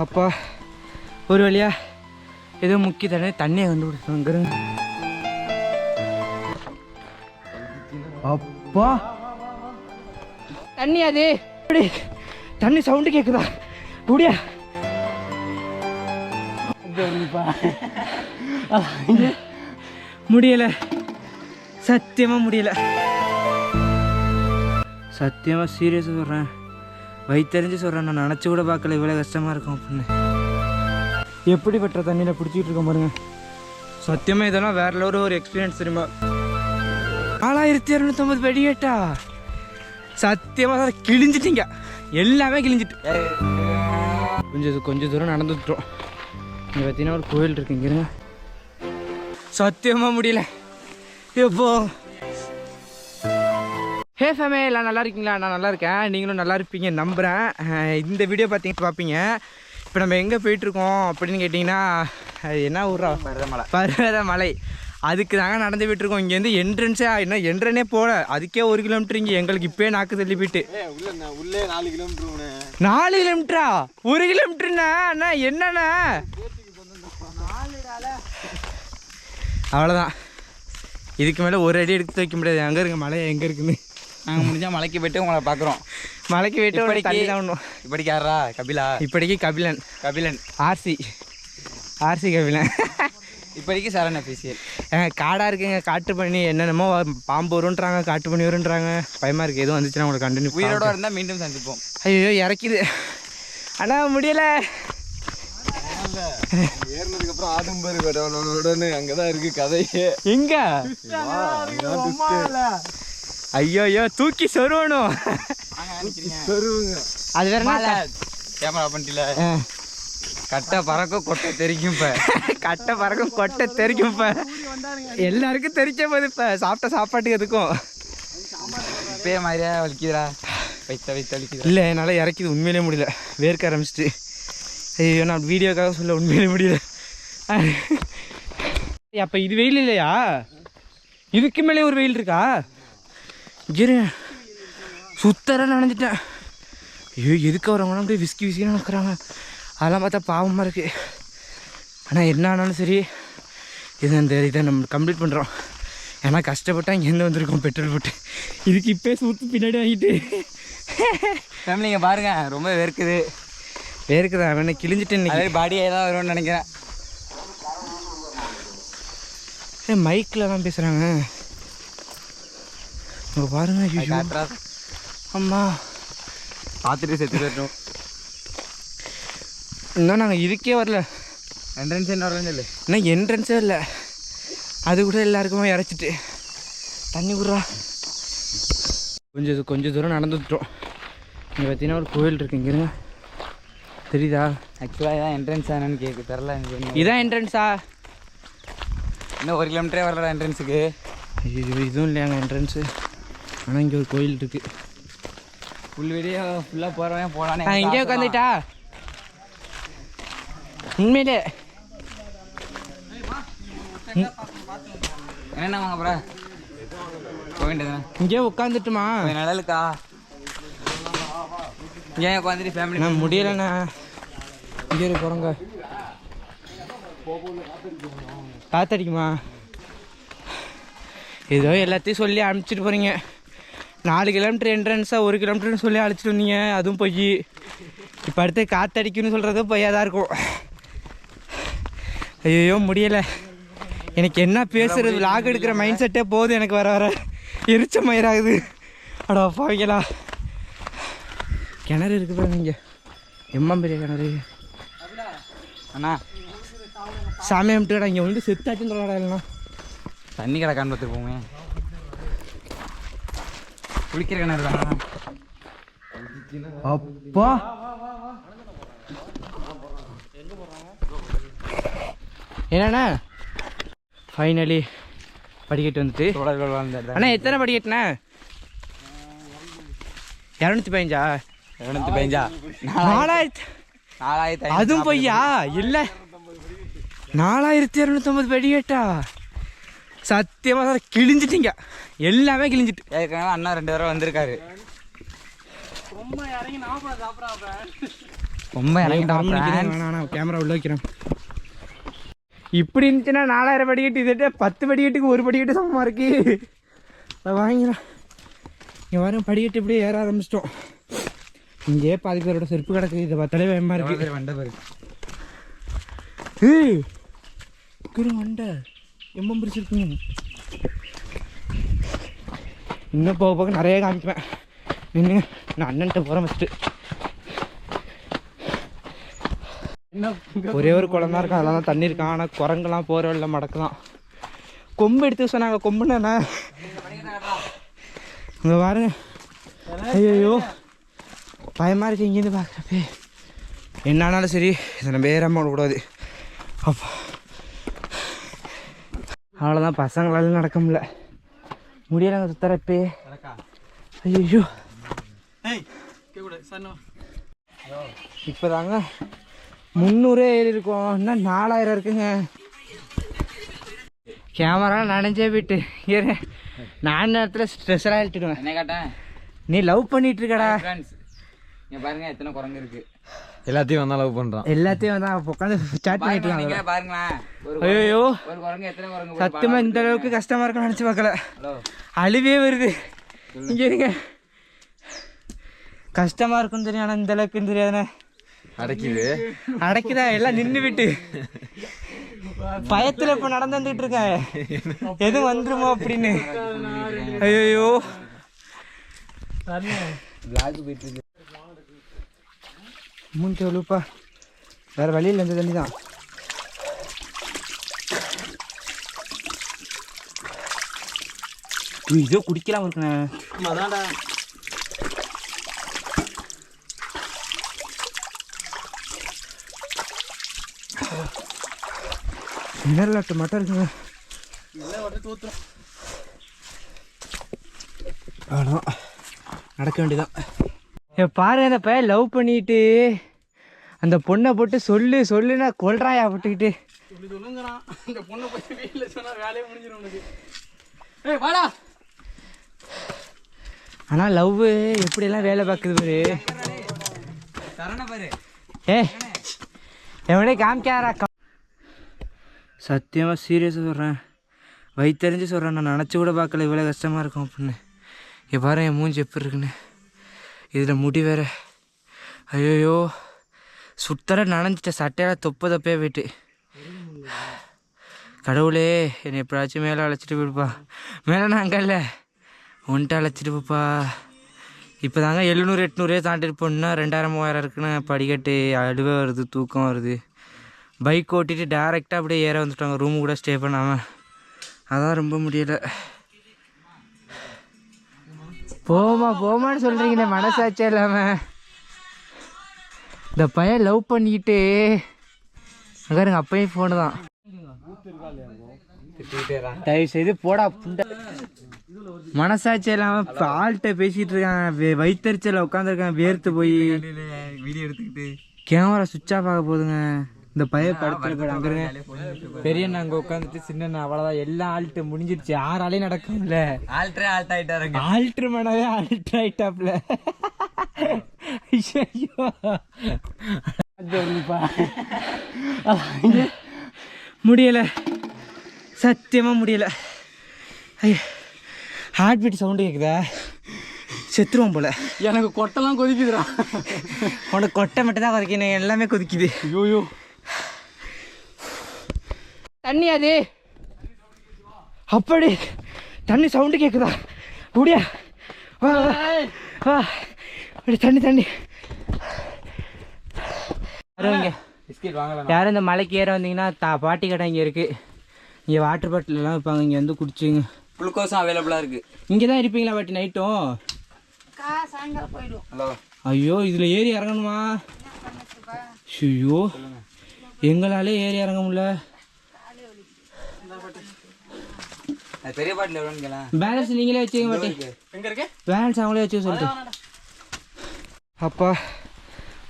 அப்பா ஒரு வழியா ஏதோ முக்கிய தண்ணியை கண்டுபிடிச்சாங்க. அப்பா தண்ணி, அது தண்ணி சவுண்டு கேக்குதா? முடியா முடியல, சத்தியமா முடியல. சத்தியமா சீரியஸா சொல்றேன், வயிற்றறிஞ்சு சொல்றேன். நான் நினச்சி கூட பார்க்கல இவ்வளோ கஷ்டமா இருக்கும் அப்படின்னு. எப்படிப்பட்ட தண்ணியில் பிடிச்சிட்டு இருக்கோம் பாருங்க. சத்தியமா இதெல்லாம் வேற லெவல் ஒரு எக்ஸ்பீரியன்ஸ் தெரியுமா? 4250 வெடியேட்டா, சத்தியமா கிழிஞ்சிட்டீங்க, எல்லாமே கிழிஞ்சிட்டு. கொஞ்சம் தூரம் நடந்து விட்டுரும். இங்கே பார்த்தீங்கன்னா ஒரு கோயில் இருக்கு, இங்கே சத்தியமா முடியல எப்போ. ஹே ஃபேமே, எல்லாம் நல்லா இருக்கீங்களா? நான் நல்லா இருக்கேன், நீங்களும் நல்லா இருப்பீங்க நம்புகிறேன். இந்த வீடியோ பார்ப்பீங்க. இப்போ நம்ம எங்கே போயிட்டுருக்கோம் அப்படின்னு கேட்டிங்கன்னா, என்ன ஊரா? பர்வதமலை. அதுக்கு தாங்க நடந்து போயிட்டுருக்கோம். இங்கேருந்து என்ட்ரன்ஸே இன்னும் என்ட்ரனே போகல, அதுக்கே 1 கிலோமீட்டர். இங்கே எங்களுக்கு இப்போயே நாக்கு தள்ளி போயிட்டு. உள்ளே 4 கிலோமீட்டர். 4 கிலோமீட்டரா? 1 கிலோமீட்டருண்ணா அண்ணா, என்னண்ணா? அவ்வளோதான், இதுக்கு மேலே ஒரு அடி எடுத்து வைக்க முடியாது. அங்கே இருக்க மலை எங்கே இருக்குன்னு நாங்கள் முடிஞ்சால் மலைக்கு போய்ட்டு உங்களை பார்க்குறோம். மலைக்கு போய்ட்டு இப்படிக்கு யாரா? கபிலா. இப்படிக்கு கபிலன் ஆர்சி கபிலன். இப்படிக்கு சரண் அஃபீஷியல். காடாக இருக்குங்க, காட்டு பண்ணி என்னென்னமோ பாம்பு வருன்றாங்க, காட்டு பண்ணி வருன்றாங்க. பயமாக இருக்குது, எதுவும் வந்துச்சுன்னா உங்களுக்கு கண்டினியூ. உயிரோட இருந்தால் மீண்டும் சந்திப்போம். ஐயோ இறக்கிது ஆனால் முடியலை. ஏறினதுக்கு அப்புறம் ஆடம்பரு அங்கே தான் இருக்குது கதையே. எங்க? ஐயோ தூக்கி சொருவணும். அது வேற கேமரா பண்ணிட்டல. கட்டை பறக்கும் கொட்டை தெரிக்கும். இப்போ கட்டை பறக்கும் கொட்டை தெரிக்கும். இப்போ எல்லாருக்கும் தெரிக்க போது. இப்போ சாப்பிட்ட சாப்பாட்டுக்கு எதுக்கும் இப்பே மாதிரியா வலிக்குதுடா, வைத்த வலிக்குது. இல்லை என்னால் இறக்கிது, உண்மையிலே முடியல, வேர்க்க ஆரம்பிச்சிட்டு. ஐயோ நான் வீடியோக்காக சொல்ல உண்மையிலே முடியல. அப்போ இது வெயில் இல்லையா? இதுக்கு மேலே ஒரு வெயில் இருக்கா? இரு, சுத்தராக நனைஞ்சிட்டேன். ஐயோ எதுக்கு வரவங்களாம் அப்படியே விஸ்கி நடக்கிறாங்க, அதெல்லாம் பார்த்தா பாவமாக இருக்குது. ஆனால் என்ன ஆனாலும் சரி, இதை நம்ம கம்ப்ளீட் பண்ணுறோம். ஏன்னா கஷ்டப்பட்டால் இங்கேருந்து வந்திருக்கோம் பெட்ரோல் போட்டு. இதுக்கு இப்போ சுற்று பின்னாடி வாங்கிட்டு ஃபேமிலிங்க பாருங்கள், ரொம்ப வேர்க்குதா? வேணா கிழிஞ்சிட்டு இன்னைக்கு பாடியாக தான் வரும்னு நினைக்கிறேன். மைக்கில் தான் பேசுகிறாங்க இங்கே பாருங்க. அம்மா பார்த்துட்டு செத்து போயிட்டோம். இன்னும் நாங்கள் இதுக்கே வரல. என்ட்ரன்ஸ் என்ன வரலன்னு இல்லை, இன்னும் என்ட்ரன்ஸே இல்லை. அது கூட எல்லாருக்குமே இறச்சிட்டு தண்ணி விட்றா. கொஞ்சம் தூரம் நடந்து விட்டுரும். இங்கே பார்த்தீங்கன்னா ஒரு கோயில் இருக்குது, இங்கே தெரியுதா? ஆக்சுவலாக இதான் என்ட்ரன்ஸா என்னன்னு தெரில. இதான் என்ட்ரன்ஸா? இன்னும் 1 கிலோமீட்டரே வரல என்ட்ரன்ஸுக்கு. ஐயோ இதுவும் இல்லையாங்க என்ட்ரன்ஸு. ஆனால் இங்கே ஒரு கோயில் இருக்குது. ஃபுல் வீடியோ ஃபுல்லாக போகிறவன் போகலான்னு. இங்கே உட்காந்துட்டா உண்மையிலே என்னென்ன வாங்க போகிறேன் போக வேண்டியதுதான். இங்கே உட்காந்துட்டுமா? நிழலுக்கா ஏன் உட்காந்துட்டு ஃபேமிலி? நான் முடியலைண்ணா, இங்கே போகிறோங்க. காத்தடிக்குமா? ஏதோ எல்லாத்தையும் சொல்லி அனுப்பிச்சிட்டு போகிறீங்க. 4 கிலோமீட்டர் என்ட்ரன்ஸாக 1 கிலோமீட்டர்னு சொல்லி அழைச்சிட்டு வந்தீங்க, அதுவும் போய். இப்போ அடுத்து காத்தடிக்குன்னு சொல்கிறது பொய்யாக தான் இருக்கும். ஐயோ முடியலை. எனக்கு என்ன பேசுகிறது, விலாக் எடுக்கிற மைண்ட் செட்டே போதும் எனக்கு. வர எரிச்ச மயிராகுது. அடா பாவிங்களா. கிணறு இருக்குது பாருங்க இங்கே, பெரிய கிணறு. அண்ணா சாமி அமிட்டுடா, இங்கே வந்து செத்தாச்சுன்னு சொல்லடா. இல்லைண்ணா தண்ணி கிடக்கான்னு பார்த்துருப்போமே. குளிக்கிற கிணறு தான். அப்பா என்னண்ணா ஃபைனலி படிக்கட்டு வந்துட்டு. அண்ணா எத்தனை படிக்கட்டுண்ணா? 215. 4000. அதுவும் பொய்யா? இல்லை 4250 படிக்கட்டா, சத்தியமாக கிழிஞ்சிட்டீங்க, எல்லாமே கிழிஞ்சிட்டு. ஏற்கனவே அண்ணா 2 தடவை வந்திருக்காரு. ரொம்ப இறங்கிட்டான் வேணாம் கேமரா உள்ள வைக்கிறேன். இப்படி இருந்துச்சுன்னா 4000 படிக்கட்டு, இதுட்டு 10 படிக்கட்டுக்கு ஒரு படிக்கட்டு சமமாக இருக்கு. அதை வாங்கிக்கலாம். இங்கே வரும் படிக்கட்டு இப்படியே ஏற ஆரம்பிச்சிட்டோம். இங்கே பாதி பேரோட செருப்பு கிடக்கு. இதை பார்த்தாலே பயமாக இருக்கு. வண்டை பேர் வண்டை எம்ம பிடிச்சிருக்குங்க. இன்னும் போக போக நிறைய காமிப்பேன். நின்று நான் அண்ணன்ட்ட போகிறேன் ஃபஸ்ட்டு. ஒரே ஒரு குளம் தான் இருக்கும், அதெல்லாம் தான் தண்ணி இருக்கான். ஆனால் குரங்கெல்லாம் போகிற வழியில மடக்கலாம். கொம்பு எடுத்து சொன்னாங்க. கொம்புன்னா இங்கே பாருங்க. ஐயோ பயமாக இருக்கு இங்கேருந்து பார்க்குறப்பே. என்னானாலும் சரி இதை நம்ம ஏறாமல் விடக்கூடாது. அப்பா அவ்வளோதான், பசங்களால நடக்க முடியல, முடியலைங்க சுத்தரப்பே. ஐயோ இப்போதாங்க 300 ஏறி இருக்கோம். இன்னும் 4000 இருக்குங்க. கேமரா நனைஞ்சே போயிட்டு ஏறு. நான் நேரத்தில் ஸ்ட்ரெஸ்ஸராக எழுட்டுடுவேன். என்ன கேட்டேன், நீ லவ் பண்ணிட்டு இருக்கடா. இங்க பாருங்க எத்தனை குரங்கு இருக்கு. எல்லாத்தையும் வந்தா லவ் பண்றான். எல்லாத்தையும் வந்து உட்காந்து சாட் பண்ணிட்டு இருக்காங்க. பாருங்களேன் ஐயோ ஒரு குரங்கு எத்தனை குரங்கு. சத்தியமா இந்த அளவுக்கு கஷ்டமா இருக்குன்னு நினைச்சு பார்க்கல. அழுவே வருது. இங்க இருங்க, கஷ்டமா இருக்குன்னு தெரியும், ஆனா இந்த அளவுக்குன்னு தெரியாதுண்ணே. அடைக்குதா எல்லாம் நின்று விட்டு பயத்துல இப்ப நடந்து வந்துட்டு இருக்கேன். எதுவும் வந்துருமோ அப்படின்னு. ஐயோ மூஞ்சி ஒழுப்பா, வேற வழியில் இந்த தண்ணி தான். இதோ குடிக்கலாம் இருக்குண்ணே. மினரல் வாட்டர் மட்டும் இருக்குங்க. அவ்வளோதான், நடக்க வேண்டியதான். பாரு, அந்த பையன் லவ் பண்ணிட்டு அந்த பொண்ணை போட்டு சொல்லுன்னா கொல்றாயா போட்டுக்கிட்டு. ஆனால் லவ் எப்படியெல்லாம் வேலை பார்க்குது பாரு. எவனே காமிக்காரா. சத்தியமாக சீரியஸாக சொல்கிறேன், வயிற்றறிஞ்சு சொல்கிறேன். நான் நினச்சி கூட பார்க்கல இவ்வளோ கஷ்டமாக இருக்கும் அப்படின்னு. பாரு என் மூஞ்சி எப்படி இருக்குன்னு. இதில் முடி வேறு. ஐயோ சுத்தர நனைஞ்சிட்ட, சட்டையால் தொப்பையாக போயிட்டு. கடவுளே என்னை எப்படாச்சும் மேலே அழைச்சிட்டு போயிடுப்பா. மேலே நான் அங்கே இல்லை, ஒன்ட்டு அழைச்சிட்டு போப்பா. இப்போ தாங்க 700 800 தாண்டிருப்போம்னா 2000 3000 இருக்குன்னு படிக்கட்டு. அழுவே வருது, தூக்கம் வருது. பைக் ஓட்டிட்டு டேரெக்டாக அப்படியே ஏற வந்துட்டாங்க, ரூமு கூட ஸ்டே பண்ணாமல். அதான் ரொம்ப முடியலை. போமான்னு சொல்கிறீங்களே மனசாச்சே இல்லாமல். இந்த பையன் லவ் பண்ணிக்கிட்டு அங்கே அப்பையும் ஃபோனு தான். தயவு செய்து போடா புண்டை. மனசாட்சி இல்லாமல் ஆள்கிட்ட பேசிகிட்டு இருக்கான். வயிற்றுச்சல உட்காந்துருக்கான், வேர்த்து போய் வீடியோ எடுத்துக்கிட்டு. கேமரா சுவிட்ச் ஆஃப் ஆக போகுதுங்க. இந்த பையன் படுத்துட்டு போயிடாங்க. பெரியண்ணா அங்கே உட்காந்துட்டு சின்ன அவ்வளோதான், எல்லாம் ஆல்ட்டு முடிஞ்சிருச்சு. 6 ஆளையும் நடக்கும்ல. ஆல்ட்ரு ஆயிட்டாருங்க. ஆல்ட்ரு மேனாவே ஆல்ட்ரு ஆயிட்டாப்ல. முடியலை, சத்தியமாக முடியலை. ஹார்ட் பீட் சவுண்டு கேட்குதா? செத்துருவோம் போல. எனக்கு கொட்டெல்லாம் கொதிக்குதுடா. உனக்கு கொட்டை மட்டும் தான் கொதிக்கணும், எல்லாமே கொதிக்குது. ஐயோ தண்ணி அது அப்படி தண்ணி சவுண்டு கேட்குதா? அப்படியா? தண்ணி யாரும் இந்த மலைக்கு ஏற வந்தீங்கன்னா பாட்டி கடை இங்கே இருக்குது. இங்கே வாட்டர் பாட்டிலெல்லாம் வைப்பாங்க, இங்கே வந்து குடிச்சிங்க. குளுக்கோஸும் அவைலபிளாக இருக்குது. இங்கே தான் இருப்பீங்களா பாட்டி நைட்டும்? ஹலோ ஐயோ இதில் ஏறி இறங்கணுமா? ஐயோ எங்களாலே ஏறி இறங்க முடியல. பெரிய பாட்டில் எவ்வளோன்னு கேள. பேலன்ஸ் நீங்களே வச்சுங்க பாட்டி. எங்கே இருக்கு பேலன்ஸ் அவங்களே வச்சு சொல்லிட்டு. அப்பா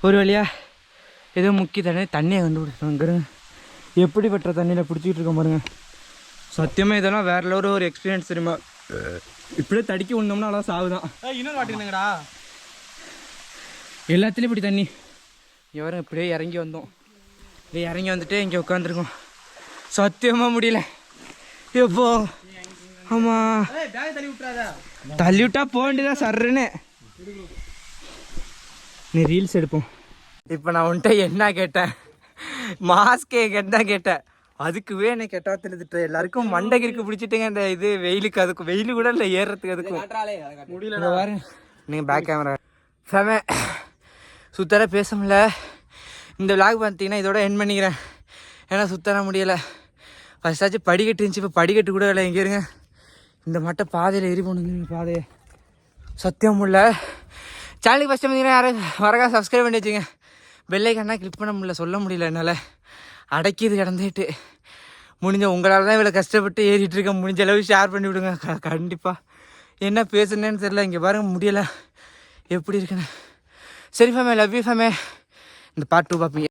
ஒரு வழியா ஏதோ முக்கிய தண்ணியை கண்டுபிடிச்சாங்க. எப்படிப்பட்ட தண்ணியில் பிடிச்சிக்கிட்டு இருக்க பாருங்க. சத்தியமாக இதெல்லாம் வேற லெவல் ஒரு எக்ஸ்பீரியன்ஸ் தெரியுமா? இப்படியே தடிக்கி விழுந்தோம்னா அவ்வளோ சாவுதான். இன்னொரு வாட்டி என்னங்கடா, எல்லாத்துலேயும் இப்படி தண்ணி இவரும் இப்படியே இறங்கி வந்தோம். இப்படியே இறங்கி வந்துட்டு இங்கே உட்காந்துருக்கோம். சத்தியமாக முடியல எப்போ. ஆமாம் தள்ளி விட்டா போக வேண்டியதான் சர்ன்னு. நீ ரீல்ஸ் எடுப்போம். இப்போ நான் உன்ட்ட என்ன கேட்டேன், மாஸ்கே தான் கேட்டேன். அதுக்குவே என்னை கெட்டா திட்டு. எல்லாருக்கும் மண்டைக்கு பிடிச்சிட்டுங்க இந்த இது வெயிலுக்கு. அதுக்கும் வெயில் கூட இல்லை ஏறுறதுக்கு. அதுக்கும் முடியல பாரு. நீங்கள் பேக் கேமரா ஃபேமே சுத்தர பேச முடியல. இந்த விளாக் பார்த்தீங்கன்னா இதோட என் பண்ணிக்கிறேன். ஏன்னா சுத்தர முடியலை. ஃபஸ்ட்டாச்சும் படிக்கட்டு இருந்துச்சு, இப்போ படிக்கட்டு கூட இல்லை. எங்கே இருங்க இந்த மட்டை பாதையில் ஏறி போகணுங்க. பாதையை சத்தியம் முடியல. சேனலுக்கு ஃபஸ்ட்டு பார்த்தீங்கன்னா யாரும் வரக்கா சப்ஸ்கிரைப் பண்ணி வச்சுங்க. பெல்லைக்கானா கிளிக் பண்ண முடியல, சொல்ல முடியல என்னால். அடக்கிது கிடந்துட்டு முடிஞ்ச உங்களால் தான் இவ்வளோ கஷ்டப்பட்டு ஏறிட்டு இருக்கேன். முடிஞ்ச அளவு ஷேர் பண்ணி விடுங்க கண்டிப்பாக. என்ன பேசுனேன்னு தெரில. இங்கே பாருங்க முடியலை எப்படி இருக்குன்னு. சரி ஃபேமே, லவ் யூ ஃபேமே. இந்த பார்ட் 2 பார்ப்பீங்க.